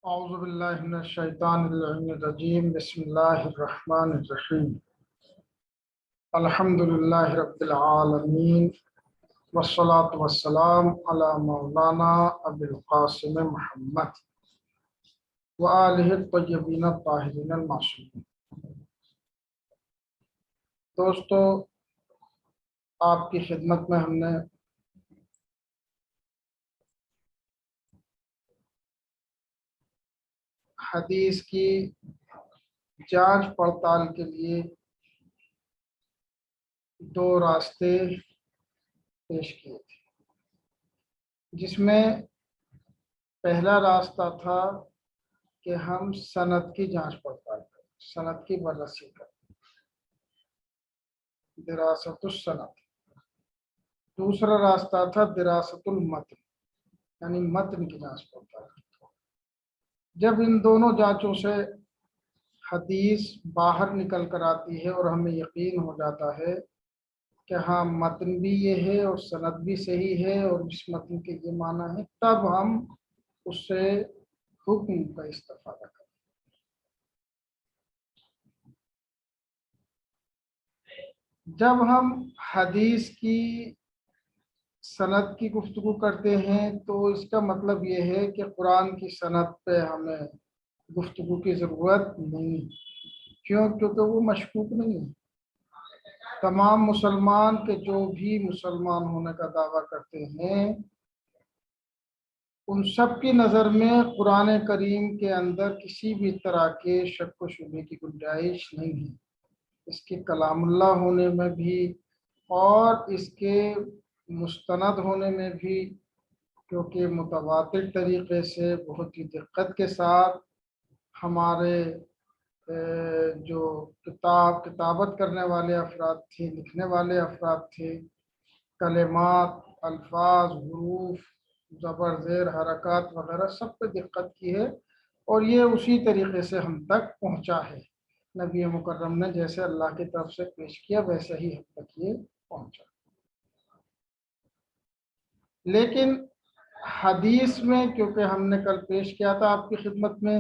اعوذ باللہ من الشیطان الرجیم بسم اللہ الرحمن الرحیم الحمد للہ رب العالمین والصلاة والسلام علی مولانا ابی القاسم محمد وآلہ الطیبین الطاہرین المعصومین۔ دوستو، آپ کی خدمت میں ہم نے حدیث کی جانچ پڑتال کے لیے دو راستے پیش کیے تھے، جس میں پہلا راستہ تھا کہ ہم سند کی جانچ پڑتال کریں، سند کی بررسی کریں، دراست السند۔ دوسرا راستہ تھا دراست المتن، یعنی متن کی جانچ پڑتال۔ جب ان دونوں جانچوں سے حدیث باہر نکل کر آتی ہے اور ہمیں یقین ہو جاتا ہے کہ ہاں متن بھی یہ ہے اور سند بھی صحیح ہے اور اس متن کے یہ معنی ہے، تب ہم اس سے حکم کا استفادہ کریں۔ جب ہم حدیث کی سند کی گفتگو کرتے ہیں تو اس کا مطلب یہ ہے کہ قرآن کی سند پہ ہمیں گفتگو کی ضرورت نہیں، کیونکہ وہ مشکوک نہیں ہے۔ تمام مسلمان کے جو بھی مسلمان ہونے کا دعویٰ کرتے ہیں، ان سب کی نظر میں قرآن کریم کے اندر کسی بھی طرح کے شک و شبہ کی گنجائش نہیں ہے۔ اس کے کلام اللہ ہونے میں بھی اور اس کے مستند ہونے میں بھی، کیونکہ متواتر طریقے سے بہت ہی دقت کے ساتھ ہمارے جو کتابت کرنے والے افراد تھے، لکھنے والے افراد تھے، کلمات، الفاظ، حروف، زبر زیر، حرکات وغیرہ سب پہ دقت کی ہے، اور یہ اسی طریقے سے ہم تک پہنچا ہے۔ نبی مکرم نے جیسے اللہ کی طرف سے پیش کیا ویسے ہی ہم تک یہ پہنچا۔ لیکن حدیث میں، کیونکہ ہم نے کل پیش کیا تھا آپ کی خدمت میں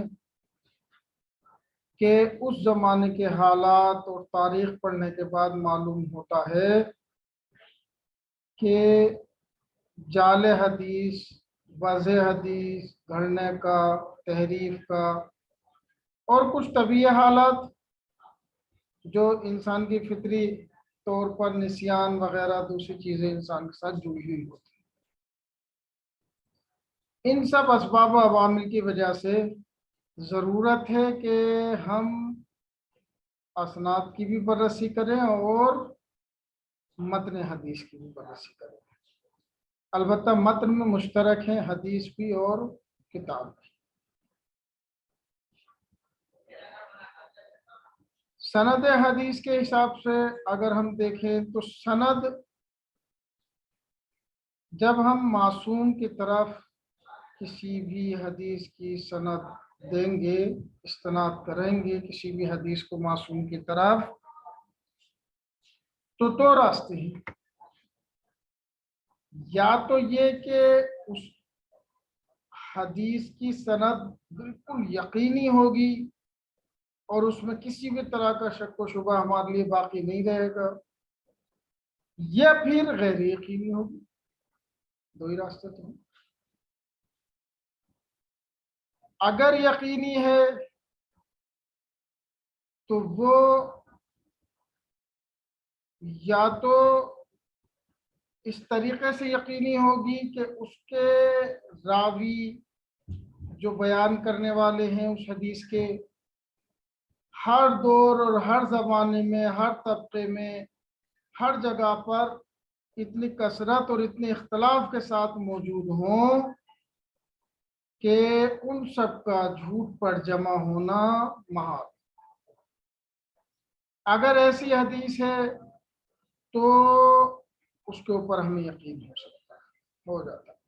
کہ اس زمانے کے حالات اور تاریخ پڑھنے کے بعد معلوم ہوتا ہے کہ جعل حدیث، واضح حدیث گھڑنے کا، تحریف کا اور کچھ طبیعی حالات جو انسان کی فطری طور پر نسیان وغیرہ دوسری چیزیں انسان کے ساتھ جڑی ہوئی ہوتی ہیں، ان سب اسباب و عوامل کی وجہ سے ضرورت ہے کہ ہم اسناد کی بھی بررسی کریں اور متن حدیث کی بھی بررسی کریں۔ البتہ متن میں مشترک ہیں حدیث بھی اور کتاب بھی۔ سند حدیث کے حساب سے اگر ہم دیکھیں تو سند، جب ہم معصوم کی طرف کسی بھی حدیث کی سند دیں گے، استناد کریں گے کسی بھی حدیث کو معصوم کی طرف، تو دو راستے ہیں۔ یا تو یہ کہ اس حدیث کی سند بالکل یقینی ہوگی اور اس میں کسی بھی طرح کا شک و شبہ ہمارے لیے باقی نہیں رہے گا، یا پھر غیر یقینی ہوگی۔ دو ہی راستے تو ہیں۔ اگر یقینی ہے تو وہ یا تو اس طریقے سے یقینی ہوگی کہ اس کے راوی جو بیان کرنے والے ہیں اس حدیث کے، ہر دور اور ہر زمانے میں، ہر طبقے میں، ہر جگہ پر اتنی کثرت اور اتنے اختلاف کے ساتھ موجود ہوں کہ ان سب کا جھوٹ پر جمع ہونا محال۔ اگر ایسی حدیث ہے تو اس کے اوپر ہمیں یقین ہو سکتا ہے، ہو جاتا ہے۔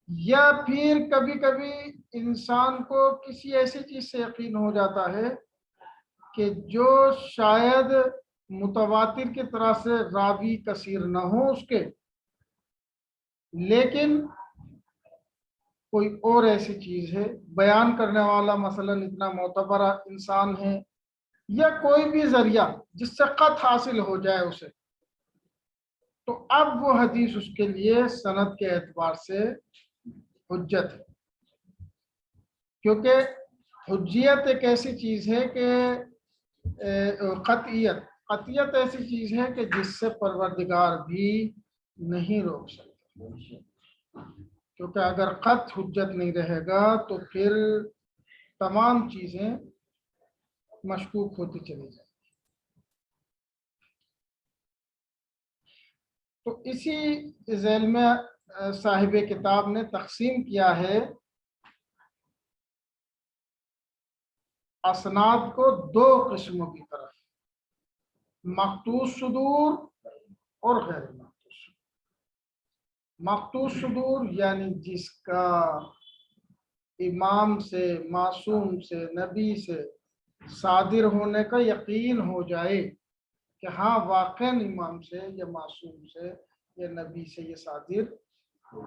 یا پھر کبھی کبھی انسان کو کسی ایسی چیز سے یقین ہو جاتا ہے کہ جو شاید متواتر کی طرح سے راوی کثیر نہ ہو اس کے، لیکن کوئی اور ایسی چیز ہے، بیان کرنے والا مثلا اتنا معتبر انسان ہے، یا کوئی بھی ذریعہ جس سے قط حاصل ہو جائے اسے، تو اب وہ حدیث اس کے لیے سند کے اعتبار سے حجت ہے. کیونکہ حجیت ایک ایسی چیز ہے کہ قطعیت ایسی چیز ہے کہ جس سے پروردگار بھی نہیں روک سکتا. کیونکہ اگر قط حجت نہیں رہے گا تو پھر تمام چیزیں مشکوک ہوتی چلی جائیں. تو اسی ذیل میں صاحب کتاب نے تقسیم کیا ہے اسناد کو دو قسموں کی طرف، مخطوص صدور اور غیر مخطوص. مخطوص صدور یعنی جس کا امام سے، معصوم سے، نبی سے صادر ہونے کا یقین ہو جائے کہ ہاں واقعاً امام سے یا معصوم سے یا نبی سے یہ صادر ہو.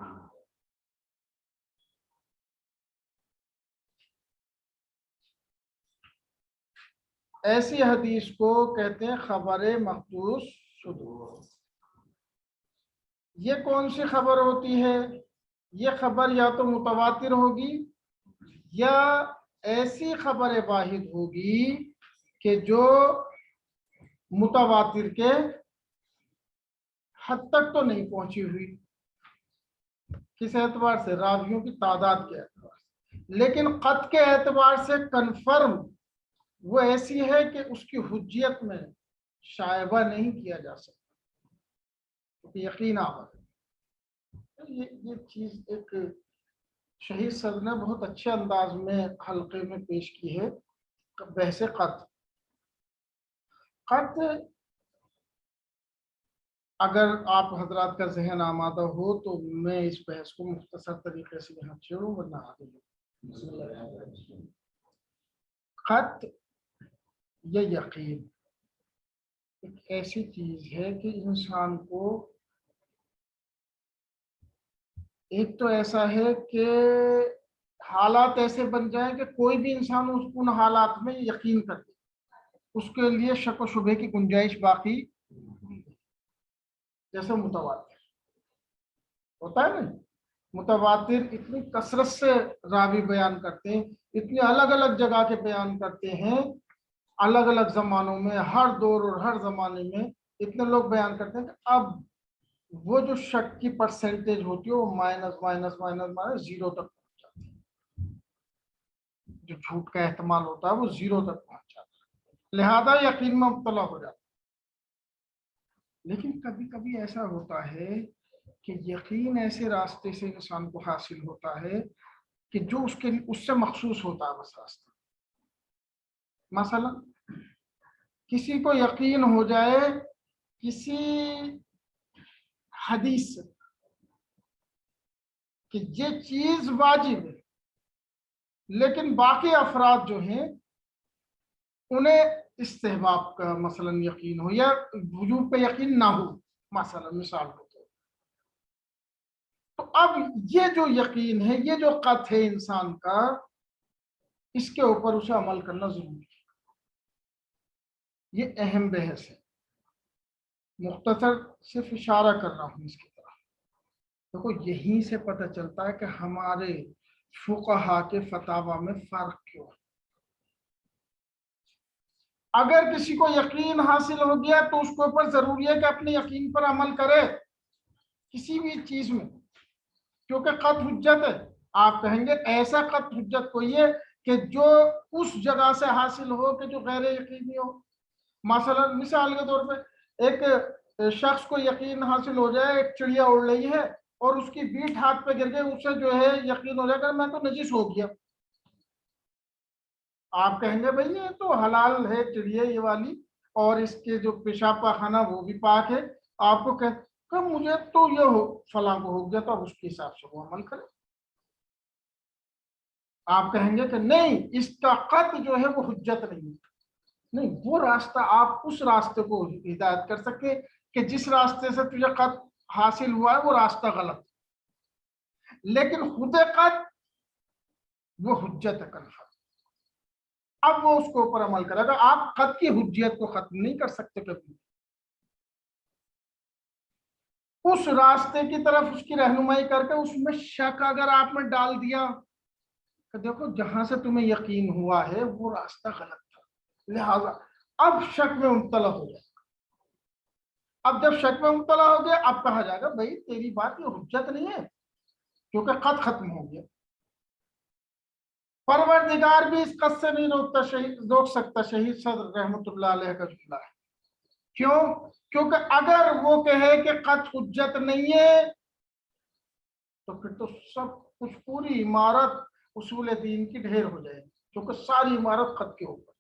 ایسی حدیث کو کہتے ہیں خبر مخصوص صدور. یہ کون سی خبر ہوتی ہے؟ یہ خبر یا تو متواتر ہوگی یا ایسی خبر واحد ہوگی کہ جو متواتر کے حد تک تو نہیں پہنچی ہوئی. کس اعتبار سے؟ راویوں کی تعداد کے اعتبار سے. لیکن قط کے اعتبار سے کنفرم وہ ایسی ہے کہ اس کی حجیت میں شائبہ نہیں کیا جا سکتا، یقین آور. یہ چیز ایک شہید صدر نے بہت اچھے انداز میں حلقے میں پیش کی ہے. بحث قط اگر آپ حضرات کا ذہن آمادہ ہو تو میں اس بحث کو مختصر طریقے سے یہاں چھیڑوں ورنہ آگے. قط یا یقین ایک ایسی چیز ہے کہ انسان کو ایک تو ایسا ہے کہ حالات ایسے بن جائیں کہ کوئی بھی انسان ان حالات میں یقین کر دے، اس کے لیے شک و شبہ کی گنجائش باقی. جیسے متواتر ہوتا ہے نا، متواتر اتنی کثرت سے راوی بیان کرتے ہیں، اتنی الگ الگ جگہ کے بیان کرتے ہیں، الگ الگ زمانوں میں، ہر دور اور ہر زمانے میں اتنے لوگ بیان کرتے ہیں کہ اب وہ جو شک کی پرسنٹیج ہوتی ہے وہ minus minus minus minus zero تک پہنچ جاتی ہے. جو جھوٹ کا احتمال ہوتا ہے وہ زیرو تک پہنچ جاتا ہے، لہذا یقین میں مبتلا ہو جاتا ہے. لیکن کبھی کبھی ایسا ہوتا ہے کہ یقین ایسے راستے سے انسان کو حاصل ہوتا ہے کہ جو اس سے مخصوص ہوتا ہے بس راستہ. مثلا کسی کو یقین ہو جائے کسی حدیث سے کہ یہ چیز واجب ہے، لیکن باقی افراد جو ہیں انہیں استحباب کا مثلا یقین ہو یا وجوب پہ یقین نہ ہو، مثلا مثال کو. تو اب یہ جو یقین ہے، یہ جو قط ہے انسان کا، اس کے اوپر اسے عمل کرنا ضروری ہے. یہ اہم بحث ہے، مختصر صرف اشارہ کر رہا ہوں اس کی طرف. دیکھو یہیں سے پتہ چلتا ہے کہ ہمارے فقہا کے فتاوی میں فرق کیوں ہے. اگر کسی کو یقین حاصل ہو گیا تو اس کے اوپر ضروری ہے کہ اپنے یقین پر عمل کرے کسی بھی چیز میں، کیونکہ قط حجت ہے. آپ کہیں گے ایسا قط حجت کوئی ہے کہ جو اس جگہ سے حاصل ہو کہ جو غیر یقینی ہو. مثلا مثال کے طور پہ ایک شخص کو یقین حاصل ہو جائے ایک چڑیا اڑ رہی ہے اور اس کی بیٹ ہاتھ پہ گر گئی، اسے جو ہے یقین ہو جائے گا میں تو نجس ہو گیا. آپ کہیں گے بھائی یہ تو حلال ہے چڑیا یہ والی، اور اس کے جو پیشاب پاخانہ وہ بھی پاک ہے. آپ کو کہ مجھے تو یہ فلاں کو ہو گیا تو اب اس کے حساب سے وہ عمل کرے. آپ کہیں گے کہ نہیں اس کا قط جو ہے وہ حجت نہیں، وہ راستہ آپ اس راستے کو ہدایت کر سکے کہ جس راستے سے تجھے قط حاصل ہوا ہے وہ راستہ غلط. لیکن خود قط وہ حجت ہے کل خط. اب وہ اس کے اوپر عمل کرے گا. آپ خط کی حجیت کو ختم نہیں کر سکتے کبھی. اس راستے کی طرف اس کی رہنمائی کر کے اس میں شک اگر آپ میں ڈال دیا کہ دیکھو جہاں سے تمہیں یقین ہوا ہے وہ راستہ غلط تھا، لہذا اب شک میں مبتلا ہو جائے. اب جب شک میں مبتلا ہو گیا اب کہا جائے گا بھائی تیری بات یہ حجت نہیں ہے کیونکہ خط ختم ہو گیا. پروردگار بھی اس قص سے نہیں روک سکتا. شہید صدر رحمت اللہ علیہ کا جملہ ہے. کیوں؟ کیونکہ اگر وہ کہے کہ خط حجت نہیں ہے تو پھر تو سب کچھ پوری عمارت اصول دین کی ڈھیر ہو جائے گی، کیونکہ ساری عمارت خط کے اوپر.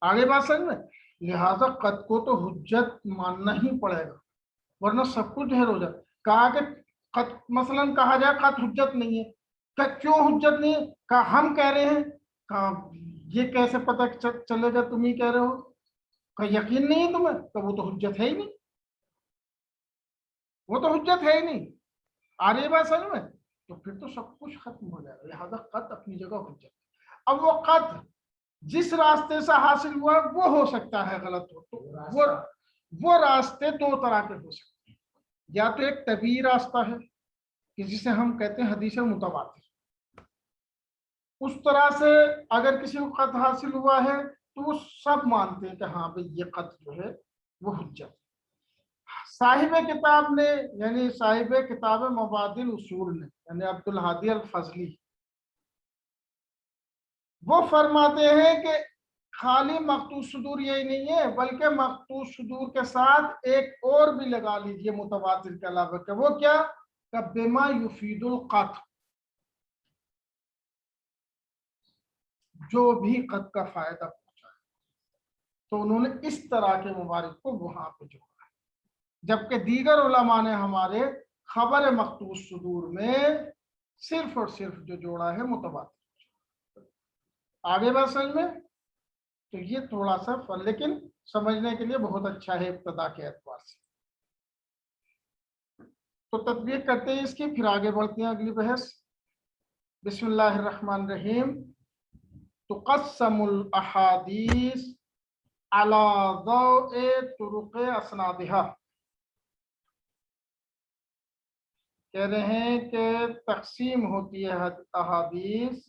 آگے بات سمجھ میں. لہذا خط کو تو حجت ماننا ہی پڑے گا ورنہ سب کچھ ڈھیر ہو جائے. کہا کہ خط مثلا کہا جائے خط حجت نہیں ہے. کہ کیوں حجت نہیں ہے؟ کہا ہم کہہ رہے ہیں. کہا یہ کیسے پتہ چلے گا تم ہی کہہ رہے ہو؟ کہ یقین نہیں ہے تمہیں؟ تو وہ تو حجت ہے ہی نہیں، وہ تو حجت ہے ہی نہیں. آ رہی بات سمجھ میں. تو پھر تو سب کچھ ختم ہو جائے گا. لہذا خط اپنی جگہ حجت. اب وہ خط جس راستے سے حاصل ہوا وہ ہو سکتا ہے غلط ہو. تو وہ راستے دو طرح کے ہو سکتے ہیں. یا تو ایک طبیعی راستہ ہے کہ جسے ہم کہتے ہیں حدیث متواتر. اس طرح سے اگر کسی کو خط حاصل ہوا ہے تو وہ سب مانتے ہیں کہ ہاں بھئی یہ خط جو ہے وہ حجت. صاحب کتاب نے یعنی صاحب کتاب مبادل اصول نے یعنی عبد الحادی الفضلی وہ فرماتے ہیں کہ خالی مقطوع صدور یہی نہیں ہے بلکہ مقطوع صدور کے ساتھ ایک اور بھی لگا لیجئے متواتر کے علاوہ. کہ وہ کیا؟ کہ بما یفید القطع، جو بھی قط کا فائدہ پہنچا ہے. تو انہوں نے اس طرح کے موارد کو وہاں پہ جوڑا ہے. جبکہ دیگر علماء نے ہمارے خبر مقطوع صدور میں صرف اور صرف جو جوڑا ہے متواتر. آگے بات سمجھ میں. تو یہ تھوڑا سا لیکن سمجھنے کے لیے بہت اچھا ہے ابتدا کے اعتبار سے. تو تطبیق کرتے ہیں اس کی، پھر آگے بڑھتے ہیں اگلی بحث. بسم اللہ الرحمن الرحیم. تقسم الاحادیث على ضوء طرق اسنادها. کہہ رہے ہیں کہ تقسیم ہوتی ہے احادیث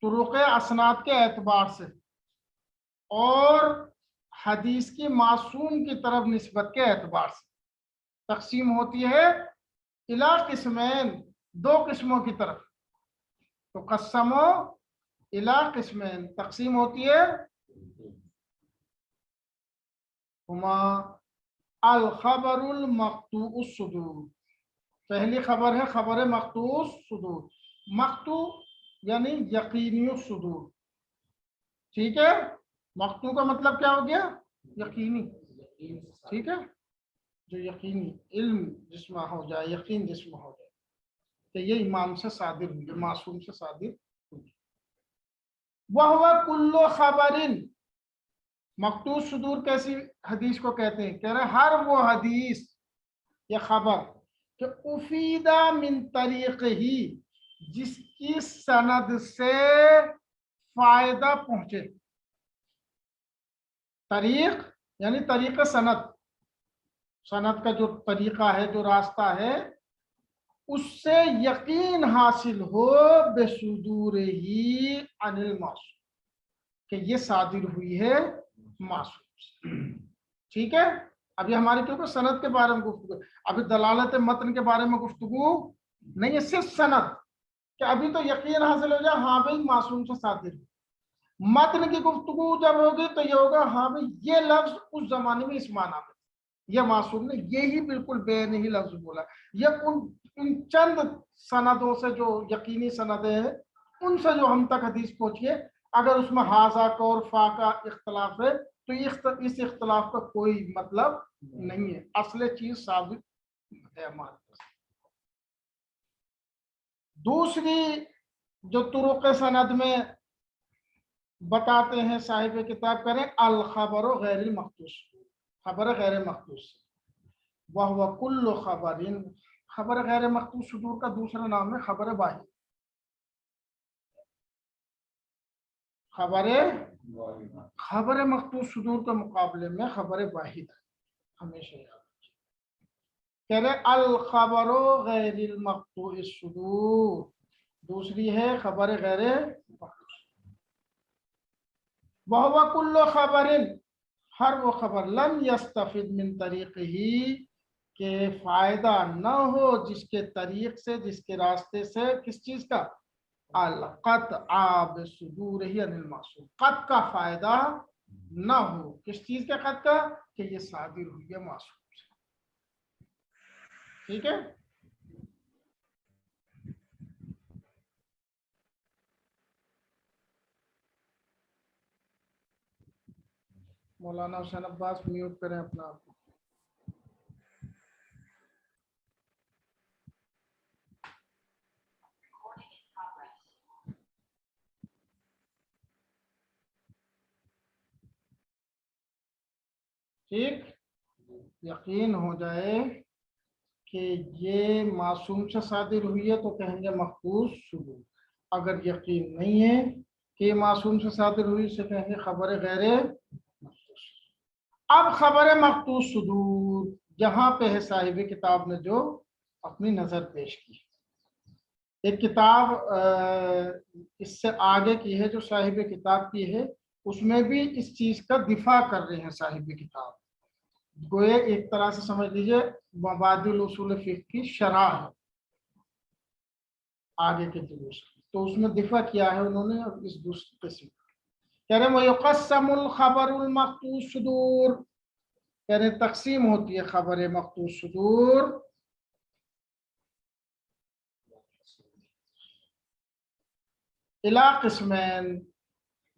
طرق اسناد کے اعتبار سے اور حدیث کی معصوم کی طرف نسبت کے اعتبار سے. تقسیم ہوتی ہے الی قسمین، دو قسموں کی طرف. تو قسمو الی قسمین، تقسیم ہوتی ہے ہما الخبر المقطوع الصدور. پہلی خبر ہے خبر مقطوع الصدور. مقطوع یعنی یقینی الصدور. ٹھیک ہے. مقطوع کا مطلب کیا ہو گیا؟ یقینی. ٹھیک ہے. جو یقینی علم جس میں ہو جائے، یقین جس میں ہو جائے کہ یہ امام سے صادر ہوئی، معصوم سے صادر ہوئی. وَهُوَ كُلُّ خَبَرٍ. مقطوع صدور کیسی حدیث کو کہتے ہیں؟ کہہ رہے ہر وہ حدیث یا خبر کہ افیدہ من طریق ہی، جس کی سند سے فائدہ پہنچے. طریق یعنی طریق سند، سند کا جو طریقہ ہے، جو راستہ ہے، اس سے یقین حاصل ہو بصدور ہی عن المعصوم، کہ یہ صادر ہوئی ہے معصوم سے. ٹھیک ہے. ابھی ہماری کیونکہ سند کے بارے میں گفتگو، ابھی دلالت متن کے بارے میں گفتگو نہیں ہے، صرف سند. کہ ابھی تو یقین حاصل ہو جائے ہاں بھائی معصوم سے صادر. متن کی گفتگو جب ہوگی تو یہ ہوگا ہاں بھائی یہ لفظ اس زمانے میں اس معنی میں، یہ معصوم نے یہی بالکل بے نہیں لفظ بولا. یہ ان چند سندوں سے جو یقینی سندیں ہیں ان سے جو ہم تک حدیث پہنچی ہے، اگر اس میں حاذا کا اور فا کا اختلاف ہے تو اس اختلاف کا کوئی مطلب نہیں ہے، اصل چیز ثابت ہے ہمارے پاس. دوسری جو طرق سند میں بتاتے ہیں صاحب کتاب کریں الخبر و غیر المقطوع. خبر غیر مخصوص سے. وہو کل خبر، خبر غیر مخصوص صدور کا دوسرا نام ہے خبر واحد. خبر مخصوص صدور کے مقابلے میں خبر واحد ہے، ہمیشہ یاد رکھیے. کہہ رہے الخبر غیر المقطوع الصدور، دوسری ہے خبر غیر مخصوص. وہو کل خبر، ہر وہ خبر لم یستفد من طریق ہی، کہ فائدہ نہ ہو جس کے طریق سے، جس کے راستے سے، کس چیز کا؟ القطع بصدورہ عن المعصوم، قط کا فائدہ نہ ہو، کس چیز کا قط کا؟ کہ یہ صادر ہوئی ہے معصوم سے. ٹھیک ہے. مولانا حسین عباس میوٹ کریں اپنا آپ کو. ٹھیک، یقین ہو جائے کہ یہ معصوم سے صادر ہوئی ہے تو کہیں گے مخصوص صدور. اگر یقین نہیں ہے کہ یہ معصوم سے صادر ہوئی سے کہیں گے خبر غیر مخصوص. اب خبر مخصوص صدور جہاں پہ ہے صاحب کتاب نے جو اپنی نظر پیش کی. ایک کتاب اس سے آگے کی ہے جو صاحب کتاب کی ہے، اس میں بھی اس چیز کا دفاع کر رہے ہیں صاحب کتاب. گویا ایک طرح سے سمجھ لیجئے مبادی الاصول فقہ کی شرح ہے آگے کے دروس، تو اس میں دفاع کیا ہے انہوں نے اس دوسری قسم. کہہ رہے وَيُقَسَّمُ الْخَبَرُ الْمَخْطُوصُ صُدُورٌ، کہہ رہے تقسیم ہوتی ہے خبر مخصوص صدور الی قسمین،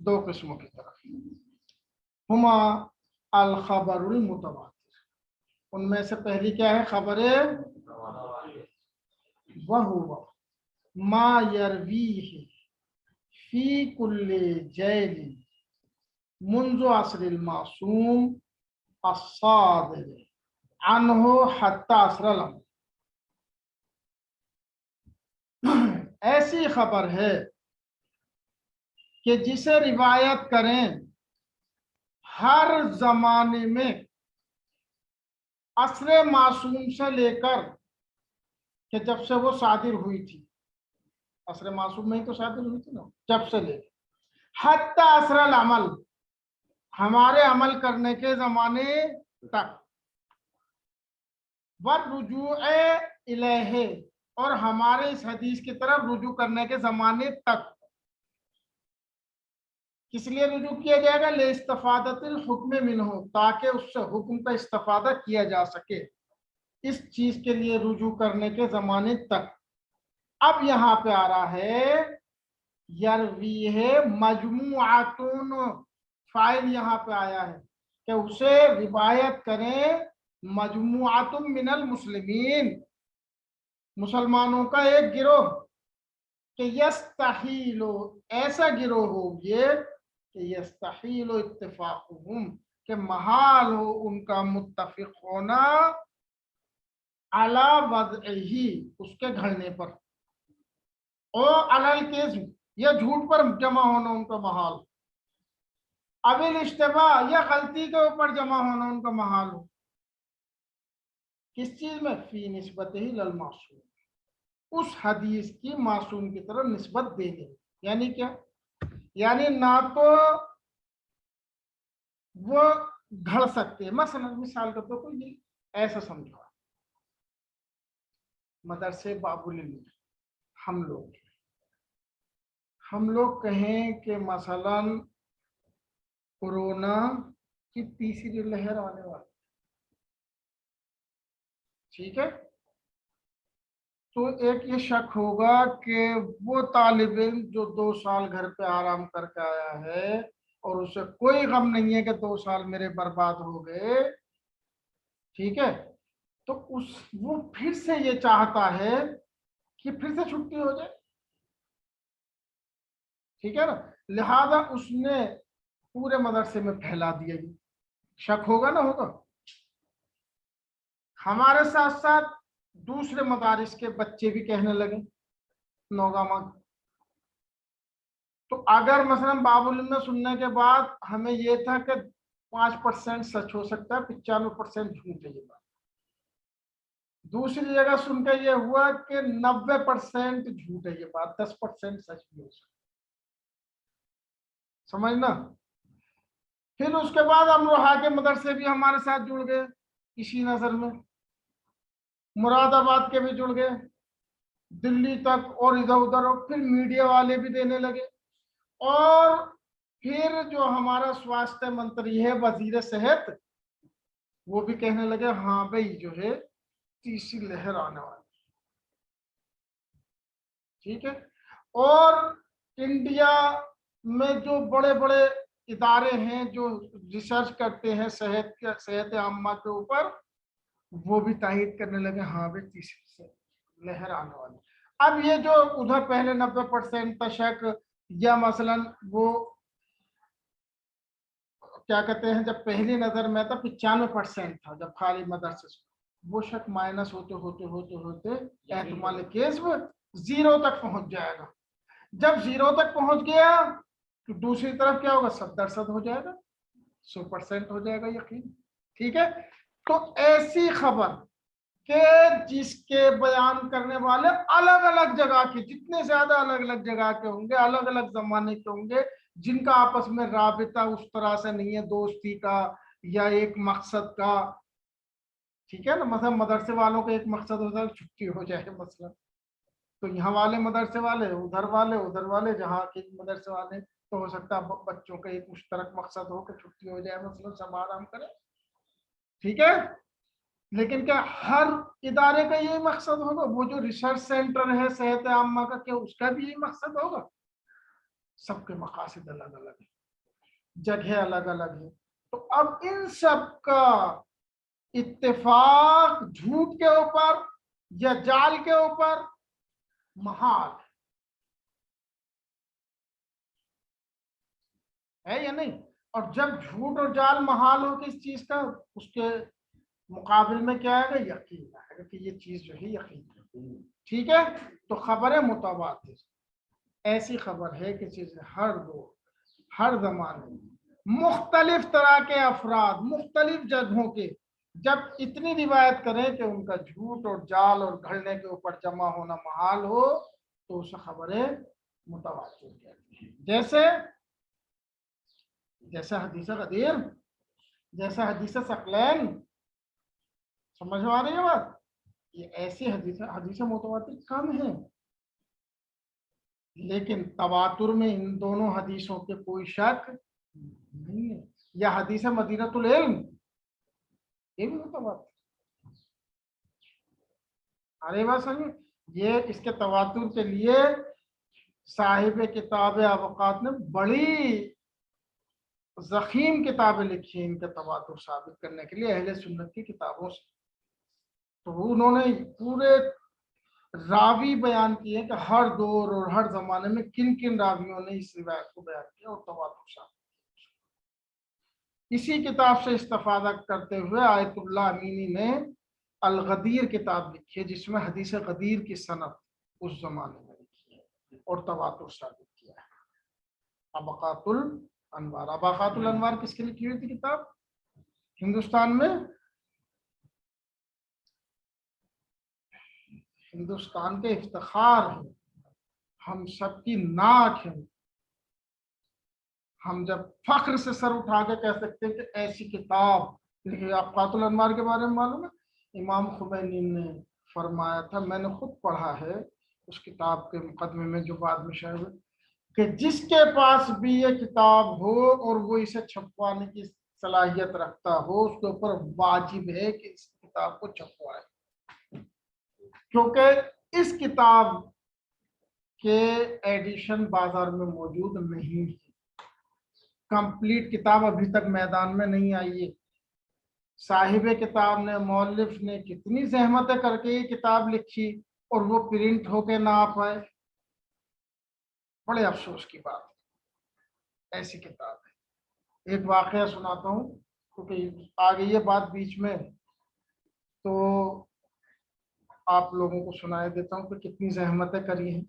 دو قسموں کی طرف. ہما الخبر المتواتر، ان میں سے پہلی کیا ہے؟ خبر وہو ما یرویہ فی کل جیل منذ عصر المعصوم الصادر عنہ حتی عصر الامر. ایسی خبر ہے کہ جسے روایت کریں ہر زمانے میں عصر معصوم سے لے کر کہ جب سے وہ صادر ہوئی تھی، عصر معصوم میں ہی تو صادر ہوئی تھی نا، جب سے لے حتی عصر العمل، ہمارے عمل کرنے کے زمانے تک، والرجوع الیہ، اور ہمارے اس حدیث کی طرف رجوع کرنے کے زمانے تک. کس لیے رجوع کیا جائے گا؟ لاستفادۃ الحکم منہ، تاکہ اس سے حکم کا استفادہ کیا جا سکے، اس چیز کے لیے رجوع کرنے کے زمانے تک. اب یہاں پہ آ رہا ہے یروی ہے مجموعاتن، فاعل یہاں پہ آیا ہے کہ اسے روایت کریں مجموعات من المسلمین، مسلمانوں کا ایک گروہ، کہ یستحیل، ایسا گروہ ہو یہ کہ یستحیل اتفاقہم، کہ محال ہو ان کا متفق ہونا علی وضعہ، اس کے گھڑنے پر، او علی الکذب، یا جھوٹ پر جمع ہونا ان کا محال، ابل اشتباہ، یا غلطی کے اوپر جمع ہونا ان کا محال ہو. کس چیز میں؟ فی نسبتہ للمعصوم، اس حدیث کی معصوم کی طرف نسبت دینے. یعنی کیا؟ یعنی نہ تو وہ گھڑ سکتے، مثلا مثال کے طور پر یہ ایسا سمجھو، مدرسے باب العلم ہم لوگ کہیں کہ مثلا کورونا کی تیسری لہر آنے والی، ٹھیک ہے، تو ایک یہ شک ہوگا کہ وہ طالب علم جو 2 سال گھر پہ آرام کر کے آیا ہے اور اسے کوئی غم نہیں ہے کہ 2 سال میرے برباد ہو گئے، ٹھیک ہے، تو وہ پھر سے یہ چاہتا ہے کہ پھر سے چھٹی ہو جائے، ٹھیک ہے نا، لہذا اس نے پورے مدرسے میں پھیلا دیا. شک ہوگا نہ ہوگا؟ ہمارے ساتھ ساتھ دوسرے مدارس کے بچے بھی کہنے لگے نوگاما. تو اگر مثلا باب العلم میں سننے کے بعد ہمیں یہ تھا کہ 5% سچ ہو سکتا ہے، 95% جھوٹ ہے یہ بات. دوسری جگہ سن کے یہ ہوا کہ 90% جھوٹ ہے یہ بات، 10% سچ بھی ہو سکتا. سمجھنا. پھر اس کے بعد امروہہ کے مدرسے بھی ہمارے ساتھ جڑ گئے اسی نظر میں، مراد آباد کے بھی جڑ گئے، دلی تک اور ادھر ادھر، اور پھر میڈیا والے بھی دینے لگے. اور پھر جو ہمارا سواستھ منتری ہے، وزیر صحت، وہ بھی کہنے لگے ہاں بھائی جو ہے تیسری لہر آنے والی. ٹھیک ہے. اور انڈیا میں جو بڑے بڑے ادارے ہیں جو ریسرچ کرتے ہیں صحت عامہ کے اوپر، وہ بھی تائید کرنے لگے ہاں بھائی تیسری لہر آنے والی. اب یہ جو ادھر پہلے 90% تشک، یا مثلا وہ کیا کہتے ہیں جب پہلی نظر میں تھا 95% تھا جب خالی مدرسے سے، وہ شک مائنس ہوتے ہوتے ہوتے ہوتے احتمال کیس میں 0 تک پہنچ جائے گا. جب 0 تک پہنچ گیا تو دوسری طرف کیا ہوگا، 70% ہو جائے گا، 100% ہو جائے گا یقین. ٹھیک ہے. تو ایسی خبر کہ جس کے بیان کرنے والے الگ الگ جگہ کے، جتنے زیادہ الگ الگ جگہ کے ہوں گے، الگ الگ زمانے کے ہوں گے، جن کا آپس میں رابطہ اس طرح سے نہیں ہے دوستی کا یا ایک مقصد کا. ٹھیک ہے نا. مثلا مدرسے والوں کا ایک مقصد ہوتا ہے چھٹی ہو جائے مثلا، تو یہاں والے مدرسے والے، ادھر والے جہاں کے مدرسے والے، تو ہو سکتا ہے بچوں کا ایک مشترک مقصد ہو کہ چھٹی ہو جائے مثلا، سب آرام کریں. ٹھیک ہے. لیکن کیا ہر ادارے کا یہی مقصد ہوگا؟ وہ جو ریسرچ سینٹر ہے صحت عامہ کا، کیا اس کا بھی یہی مقصد ہوگا؟ سب کے مقاصد الگ الگ ہیں، جگہ الگ الگ ہے. تو اب ان سب کا اتفاق جھوٹ کے اوپر یا جال کے اوپر محال ہے یا نہیں؟ اور جب جھوٹ اور جال محال ہو کس چیز کا، اس کے مقابل میں کیا آئے گا؟ یقین آئے گا کہ یہ چیز جو ہے یقین ہے. ٹھیک ہے. تو خبریں متواتر ایسی خبر ہے کہ چیز ہر دور ہر زمانے میں مختلف طرح کے افراد مختلف جگہوں کے جب اتنی روایت کریں کہ ان کا جھوٹ اور جال اور گھڑنے کے اوپر جمع ہونا محال ہو، تو اسے خبریں متواتر کہتے ہیں. جیسے حدیث غدیر، جیسا حدیث ثقلین. سمجھ میں آ رہی ہے بات؟ یہ ایسی حدیث متواتر کم ہیں، لیکن تواتر میں ان دونوں حدیثوں کے کوئی شک نہیں ہے. یا حدیث مدینۃ العلم، یہ بھی متواتر. ارے بات سمجھ، یہ اس کے تواتر کے لیے صاحب کتاب ابقات نے بڑی ضخیم کتابیں لکھی ان کے تواتر ثابت کرنے کے لیے اہل سنت کی کتابوں سے. تو انہوں نے پورے راوی بیان کیے کہ ہر دور اور ہر زمانے میں کن کن راویوں نے اس روایت کو بیان کیا اور تواتر ثابت. اسی کتاب سے استفادہ کرتے ہوئے آیت اللہ امینی نے الغدیر کتاب لکھی ہے، جس میں حدیث غدیر کی سند اس زمانے میں لکھی ہے اور تواتر ثابت کیا ہے. ابقات الانوار. ابقات الانوار کس کی لکھی ہوئی تھی کتاب؟ ہندوستان میں ہندوستان کے افتخار ہے، ہم سب کی ناک ہے. ہم جب فخر سے سر اٹھا کے کہہ سکتے ہیں کہ ایسی کتاب لکھی. ابقات الانوار کے بارے میں معلوم ہے امام خمینی نے فرمایا تھا، میں نے خود پڑھا ہے اس کتاب کے مقدمے میں جو بعد میں شائع ہوئی، کہ جس کے پاس بھی یہ کتاب ہو اور وہ اسے چھپوانے کی صلاحیت رکھتا ہو، اس کے اوپر واجب ہے کہ اس کتاب کو چھپوائے، کیونکہ اس کتاب کے ایڈیشن بازار میں موجود نہیں ہے. کمپلیٹ کتاب ابھی تک میدان میں نہیں آئی ہے. صاحب کتاب نے، مؤلف نے کتنی زحمتیں کر کے یہ کتاب لکھی اور وہ پرنٹ ہو کے نہ آ پائے. بڑے افسوس کی بات ہے. ایسی کتاب ہے. ایک واقعہ سناتا ہوں کیونکہ آ گئی ہے بات بیچ میں. تو آپ لوگوں کو سنائے دیتا ہوں کہ کتنی زحمتیں کری ہیں.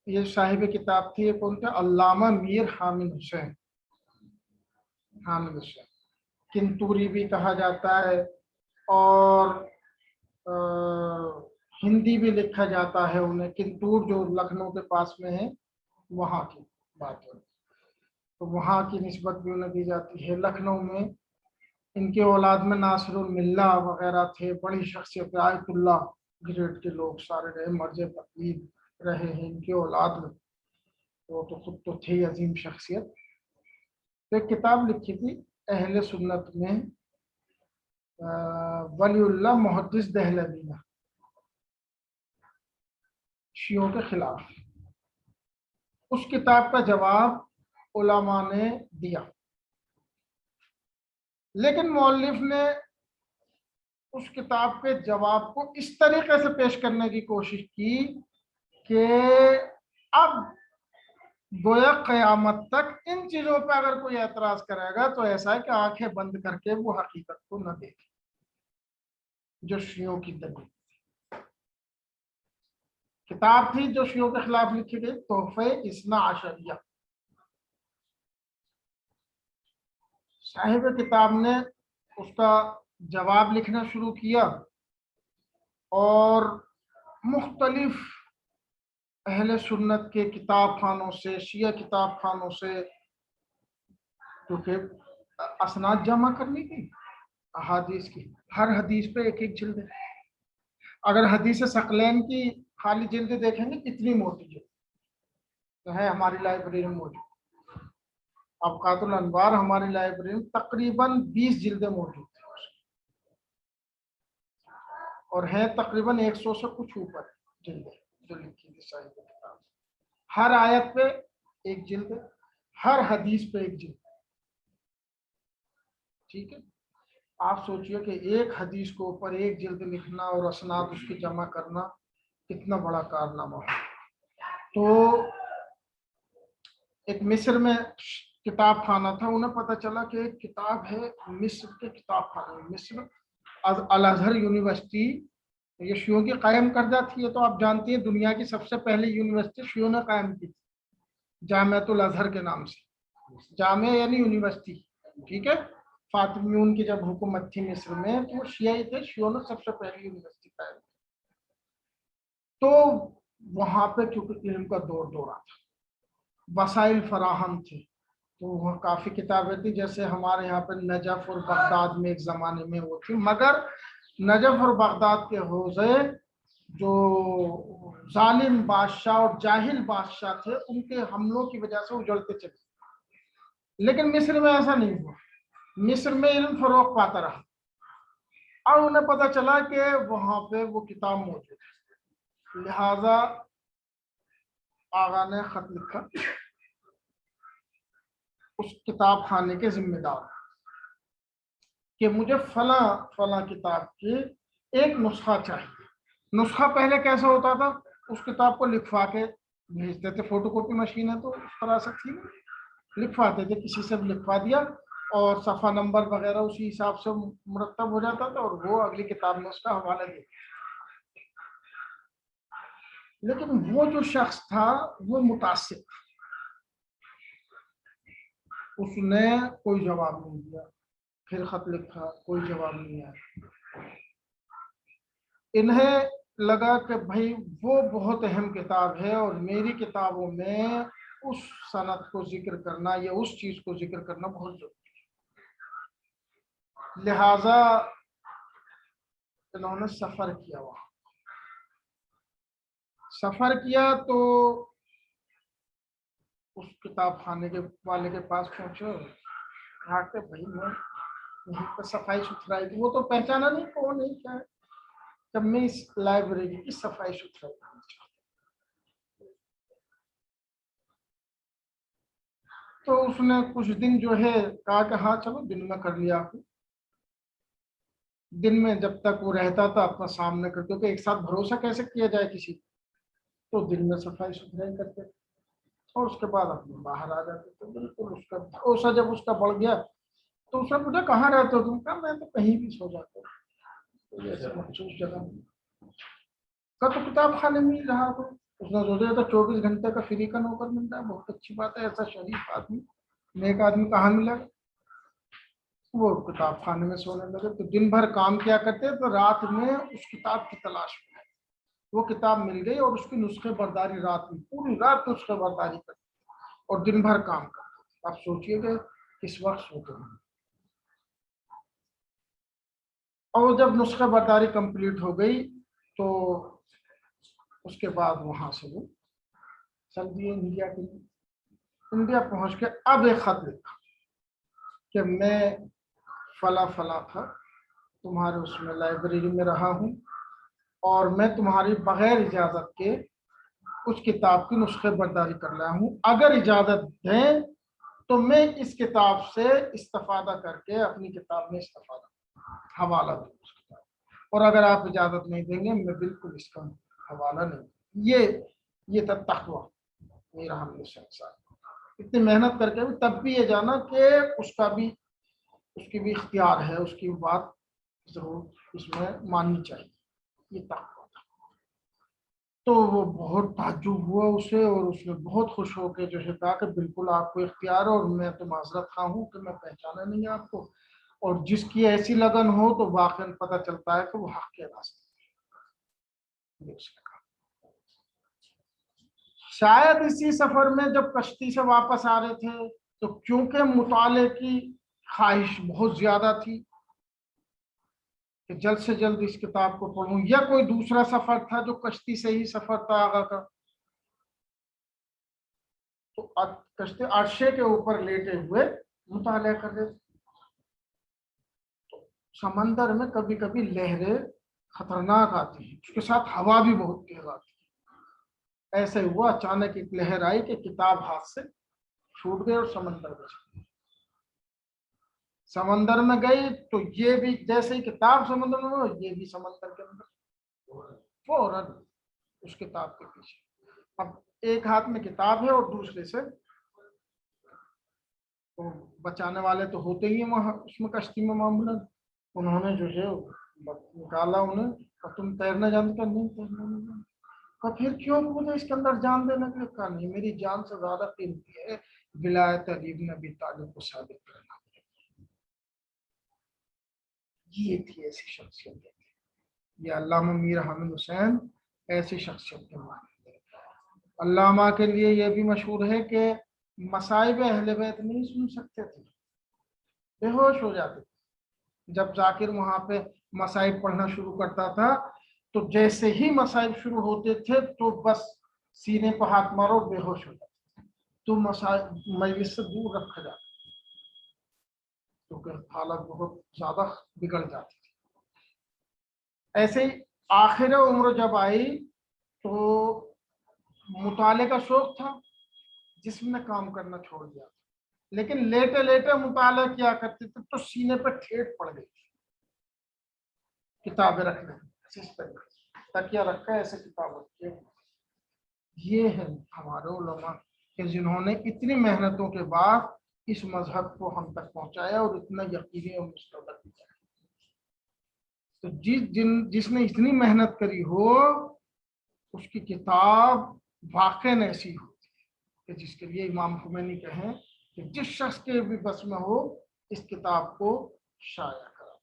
یہ صاحب کتاب تھی، یہ کون تھے؟ علامہ میر حامد حسین. حامد حسین کنتوری بھی کہا جاتا ہے، اور ہندی بھی لکھا جاتا ہے انہیں. کنتور جو لکھنؤ کے پاس میں ہے وہاں کی بات ہے، تو وہاں کی نسبت بھی انہیں دی جاتی ہے. لکھنؤ میں ان کے اولاد میں ناصر الملہ وغیرہ تھے، بڑی شخصیت. آیت اللہ گریڈ کے لوگ سارے رہے، مرج تقلید رہے ہیں ان کے اولاد میں. وہ تو خود تو تھی عظیم شخصیت. تو ایک کتاب لکھی تھی اہل سنت میں، ولی اللہ محدث دہلوی نے، شیعوں کے خلاف. اس کتاب کا جواب علماء نے دیا، لیکن مؤلف نے اس کتاب کے جواب کو اس طریقے سے پیش کرنے کی کوشش کی کہ اب گویا قیامت تک ان چیزوں پہ اگر کوئی اعتراض کرے گا تو ایسا ہے کہ آنکھیں بند کر کے وہ حقیقت کو نہ دیکھے، جو شیعوں کی دلیل کتاب تھی جو شیعوں کے خلاف لکھی گئی، تحفہ اثنا عشریہ. صاحب کتاب نے اس کا جواب لکھنا شروع کیا، اور مختلف اہل سنت کے کتاب خانوں سے، شیعہ کتاب خانوں سے، کیونکہ اسناد جمع کرنی تھی احادیث کی. ہر حدیث پہ ایک ایک جلد ہے. اگر حدیث ثقلین کی خالی جلد دیکھیں گے کتنی موٹی جلد ہے، ہماری لائبریری میں موجود. اوقات الانوار ہماری لائبریری میں تقریباً 20 جلدیں موجود ہیں، اور ہیں تقریباً 100 سے کچھ اوپر جلدیں جو لکھی تھی صاحب کتاب. ہر آیت پہ ایک جلد، ہر حدیث پہ ایک جلد. ٹھیک ہے، آپ سوچئے کہ ایک حدیث کو اوپر ایک جلد لکھنا اور اسناد اس کی جمع کرنا کتنا بڑا کارنامہ ہے. تو ایک مصر میں کتاب خانہ تھا، انہیں پتہ چلا کہ ایک کتاب ہے مصر کے کتاب خانے میں. مصر الازہر یونیورسٹی یہ شیعوں کی قائم کردہ تھی. یہ تو آپ جانتی ہیں دنیا کی سب سے پہلی یونیورسٹی شیعوں نے قائم کی تھی، جامعۃ الازہر کے نام سے. جامعہ یعنی یونیورسٹی، ٹھیک ہے. فاطمیون کی جب حکومت تھی مصر میں تو وہ شیعہ تھے، شیعوں نے سب سے پہلی یونیورسٹی قائم کی. تو وہاں پہ کیونکہ علم کا دور دورہ تھا، وسائل فراہم تھے، تو وہاں کافی کتابیں تھی. جیسے ہمارے یہاں پہ نجف اور بغداد میں ایک زمانے میں وہ تھی، مگر نجف اور بغداد کے حوزے جو ظالم بادشاہ اور جاہل بادشاہ تھے ان کے حملوں کی وجہ سے اجڑتے چلے. لیکن مصر میں ایسا نہیں ہوا، مصر میں علم فروغ پاتا رہا. اور انہیں پتہ چلا کہ وہاں پہ وہ کتاب موجود ہے، لہذا آغا نے خط لکھا اس کتاب خانے کے ذمہ دار کہ مجھے فلاں فلاں کتاب کے ایک نسخہ چاہیے. نسخہ پہلے کیسا ہوتا تھا؟ اس کتاب کو لکھوا کے بھیجتے تھے، فوٹو کاپی مشین ہے تو اس طرح سے تھی، لکھواتے تھے، کسی سے بھی لکھوا دیا اور صفحہ نمبر وغیرہ اسی حساب سے مرتب ہو جاتا تھا، اور وہ اگلی کتاب میں اس کا حوالہ دیا. لیکن وہ جو شخص تھا وہ متعصب تھا، اس نے کوئی جواب نہیں دیا. پھر خط لکھا، کوئی جواب نہیں آیا. انہیں لگا کہ بھائی وہ بہت اہم کتاب ہے اور میری کتابوں میں اس سند کو ذکر کرنا یا اس چیز کو ذکر کرنا بہت ضروری ہے. لہذا انہوں نے سفر کیا، وہاں سفر کیا تو اس کتاب خانے کے والے کے پاس پہنچے، کہا کہ بھائی میں یہیں پہ صفائی ستھرائی کی. وہ تو پہچانا نہیں کون ہے کیا ہے، جب میں اس لائبریری کی صفائی ستھرائی کرنا چاہتا ہوں. تو اس نے کچھ دن جو ہے کہا کہ ہاں چلو دن میں کر لیا. دن میں جب تک وہ رہتا تھا اپنا سامنے کر، کیونکہ ایک ساتھ بھروسہ کیسے کیا جائے کسی، تو دن میں صفائی ستھرائی کرتے. اور اس کے بعد اپنے باہر آ جاتے تھے. بالکل اس کا بھروسہ جب اس کا بڑھ گیا تو اس نے پوچھا کہاں رہتے ہو تم؟ کہا میں تو کہیں بھی سو جاتا ہوں, کوئی ایسی مخصوص جگہ نہیں. کہا تو کتاب خانے میں ہی رہا ہو. اس نے سوچا تھا 24 گھنٹے کا فری کا نوکر ملتا ہے, بہت اچھی بات ہے, ایسا شریف آدمی نیک آدمی کہاں ملا. وہ کتاب خانے میں سونے لگے. تو دن بھر کام کیا کرتے تو رات میں اس کتاب کی تلاش میں وہ کتاب مل گئی اور اس کی نسخے برداری رات میں پوری رات نسخے برداری کرتے اور دن بھر کام کرتے. آپ سوچئے کہ کس وقت سوتے ہیں. اور جب نسخہ برداری کمپلیٹ ہو گئی تو اس کے بعد وہاں سے وہ چل دیے انڈیا کے لیے. انڈیا پہنچ کے اب ایک خط لکھا کہ میں فلاں فلاں تھا, تمہارے اس میں لائبریری میں رہا ہوں اور میں تمہاری بغیر اجازت کے اس کتاب کی نسخے برداری کر رہا ہوں. اگر اجازت دیں تو میں اس کتاب سے استفادہ کر کے اپنی کتاب میں استفادہ حوالہ دوں اس کتاب, اور اگر آپ اجازت نہیں دیں گے میں بالکل اس کا حوالہ نہیں. یہ تھا تقویٰ میرا ہم صاحب. اتنی محنت کر کے بھی تب بھی یہ جانا کہ اس کی بھی اختیار ہے, اس کی بات ضرور اس میں ماننی چاہیے. یہ تقویٰ تھا. تو وہ بہت تعجب ہوا اسے, اور اس نے بہت خوش ہو کے جو ہے کہا کہ بالکل آپ کو اختیار ہے, اور میں تو معذرت خواہ ہوں کہ میں پہچانا نہیں آپ کو, اور جس کی ایسی لگن ہو تو واقعا پتہ چلتا ہے کہ وہ حق کے راستے. شاید اسی سفر میں جب کشتی سے واپس آ رہے تھے تو کیونکہ مطالعے کی خواہش بہت زیادہ تھی کہ جلد سے جلد اس کتاب کو پڑھوں, یا کوئی دوسرا سفر تھا جو کشتی سے ہی سفر تھا آگا کا, تو کشتی عرشے کے اوپر لیٹے ہوئے مطالعہ کر رہے تھے. سمندر میں کبھی کبھی لہریں خطرناک آتی ہیں, اس کے ساتھ ہوا بھی بہت تیز آتی ہے. ایسے ہوا اچانک ایک لہر آئی کہ کتاب ہاتھ سے چھوٹ گئی اور سمندر میں چلی. سمندر میں گئی تو یہ بھی جیسے ہی کتاب سمندر میں ہو, یہ بھی سمندر کے اندر فوراً اس کتاب کے پیچھے. اب ایک ہاتھ میں کتاب ہے اور دوسرے سے تو بچانے والے تو ہوتے ہی ہیں وہاں اس میں کشتی میں معمولاً. انہوں نے جو ہے نکالا انہیں, اور تم تیرنا جانتے کہ نہیں تیرنا نہیں جانتے. پھر کیوں مجھے اس کے اندر جان دینے کے لیے کہا نہیں, میری جان سے زیادہ قیمتی ہے ولایت علی بن ابی طالب کو ثابت کرنا. یہ تھی ایسی شخصیت, یہ علامہ میر حامد حسین ایسی شخصیت کے معنی. علامہ کے لیے یہ بھی مشہور ہے کہ مصائب اہل بیت نہیں سن سکتے تھے, بے ہوش ہو جاتے تھے. جب ذاکر وہاں پہ مصائب پڑھنا شروع کرتا تھا تو جیسے ہی مصائب شروع ہوتے تھے تو بس سینے پہ ہاتھ مارو بے ہوش ہو جاتے, تو مجلس سے دور رکھا جاتا کیونکہ حالت بہت زیادہ بگڑ جاتی تھی. ایسے ہی آخر عمر جب آئی تو مطالعے کا شوق تھا, جسم نے کام کرنا چھوڑ دیا, لیکن لیٹے لیٹے مطالعہ کیا کرتے تھے تو سینے پہ ٹھیٹ پڑ گئی تھی. کتابیں رکھنے تکیہ رکھا ایسے کتاب رکھے. یہ ہے ہمارے علماء کہ جنہوں نے اتنی محنتوں کے بعد اس مذہب کو ہم تک پہنچایا اور اتنا یقینی اور مستقل کیا. تو جس نے اتنی محنت کری ہو اس کی کتاب واقع ایسی ہوتی ہے کہ جس کے لیے امام خمینی کہیں کہ جس شخص کے بھی بس میں ہو اس کتاب کو شائع کرا.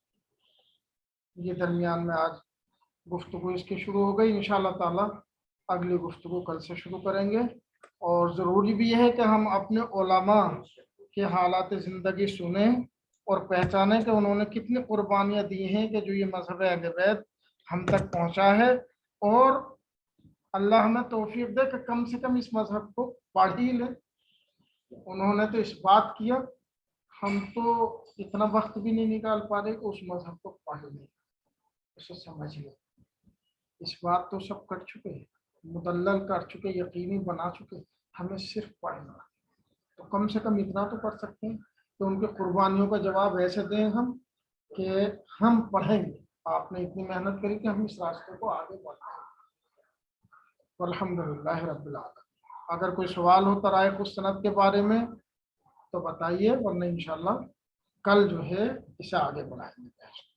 یہ درمیان میں آج گفتگو اس کی شروع ہو گئی. انشاءاللہ تعالی اگلی گفتگو کل سے شروع کریں گے, اور ضروری بھی ہے کہ ہم اپنے علماء کے حالات زندگی سنیں اور پہچانیں کہ انہوں نے کتنی قربانیاں دی ہیں کہ جو یہ مذہب اہل بیت ہم تک پہنچا ہے, اور اللہ ہمیں توفیق دے کہ کم سے کم اس مذہب کو پڑھ ہی لیں. انہوں نے تو اس بات کیا, ہم تو اتنا وقت بھی نہیں نکال پا رہے کہ اس مذہب کو پڑھ لیں, اسے سمجھ لیں. اس بات تو سب کر چکے ہیں, مدلل کر چکے, یقینی بنا چکے, ہمیں صرف پڑھنا. تو کم سے کم اتنا تو پڑھ سکتے ہیں کہ ان کی قربانیوں کا جواب ایسے دیں ہم کہ ہم پڑھیں گے, آپ نے اتنی محنت کری کہ ہم اس راستے کو آگے بڑھائیں. والحمدللہ رب العالمین. اگر کوئی سوال ہو طرائق السند کے بارے میں تو بتائیے، ورنہ انشاءاللہ کل جو ہے اسے آگے بڑھائیں گے.